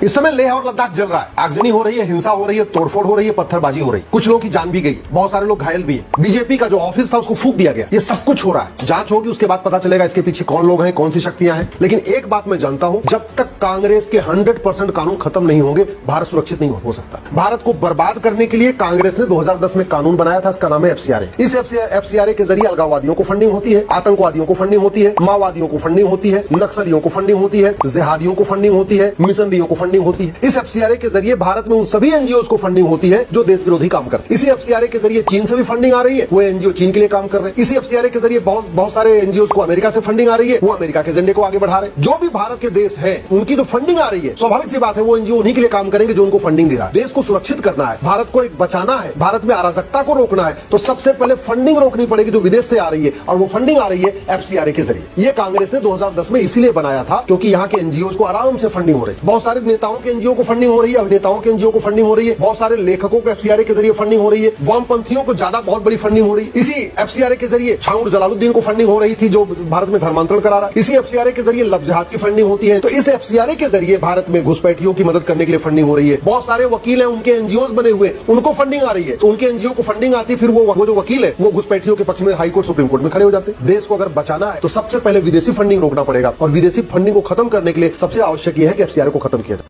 इस समय लेह और लद्दाख जल रहा है, आगजनी हो रही है, हिंसा हो रही है, तोड़फोड़ हो रही है, पत्थरबाजी हो रही है, कुछ लोगों की जान भी गई, बहुत सारे लोग घायल भी है। बीजेपी का जो ऑफिस था उसको फूंक दिया गया। ये सब कुछ हो रहा है, जांच होगी, उसके बाद पता चलेगा इसके पीछे कौन लोग हैं, कौन सी शक्तियां हैं। लेकिन एक बात मैं जानता हूं, जब तक कांग्रेस के 100% कानून खत्म नहीं होंगे, भारत सुरक्षित नहीं हो सकता। भारत को बर्बाद करने के लिए कांग्रेस ने 2010 में कानून बनाया था, इसका नाम है एफसीआरए। इस एफसीआरए के जरिए अलगाववादियों को फंडिंग होती है, आतंकवादियों को फंडिंग होती है, माओवादियों को फंडिंग होती है, नक्सलियों को फंडिंग होती है, जिहादियों को फंडिंग होती है, मिशनरियों को फंडिंग होती है। इस एफसीआरए के जरिए भारत में उन सभी एनजीओ को फंडिंग होती है जो देश विरोधी काम करते हैं। इसी एफसीआरए के जरिए चीन से भी फंडिंग आ रही है, वो एनजीओ चीन के लिए काम कर रहे हैं। इसी एफसीआरए के जरिए बहुत सारे एनजीओ को अमेरिका से फंडिंग आ रही है, वो अमेरिका के एजेंडे को आगे बढ़ा रहे हैं। जो भी भारत के देश है उनकी जो फंडिंग आ रही है, स्वाभाविक सी बात है वो एनजीओ उन्हीं के लिए काम करेंगे जो उनको फंडिंग दे रहा है। देश को सुरक्षित करना है, भारत को एक बचाना है, भारत में अराजकता को रोकना है, तो सबसे पहले फंडिंग रोकनी पड़ेगी जो विदेश से आ रही है, और वो फंडिंग आ रही है एफसीआरए के जरिए। ये कांग्रेस ने 2010 में इसीलिए बनाया था क्योंकि यहाँ के एनजीओ को आराम से फंडिंग हो रही है। बहुत सारे नेताओं के एनजीओ को फंडिंग हो रही है, अभिनेताओं के एनजीओ को फंडिंग हो रही है, बहुत सारे लेखकों को एफसीआरए के जरिए फंडिंग हो रही है, वामपंथियों को ज्यादा बहुत बड़ी फंडिंग हो रही है। इसी एफसीआरए के जरिए छाउर जलालुद्दीन को फंडिंग हो रही थी जो भारत में धर्मांतरण करा रहा। इसी एफसीआरए के जरिए लव जिहाद की फंडिंग होती है। तो इस एफसीआरए के जरिए भारत में घुसपैठियों की मदद करने के लिए फंडिंग हो रही है। बहुत सारे वकील हैं, उनके एनजीओ बने हुए, उनको फंडिंग आ रही है, तो उनके एनजीओ को फंडिंग आती है, फिर वो जो वकील है वो घुसपैठियों के पक्ष में हाई कोर्ट सुप्रीम कोर्ट में खड़े हो जाते हैं। देश को अगर बचाना है तो सबसे पहले विदेशी फंडिंग रोकना पड़ेगा, और विदेशी फंडिंग को खत्म करने के लिए सबसे आवश्यक यह है कि एफसीआरए को खत्म किया जाए।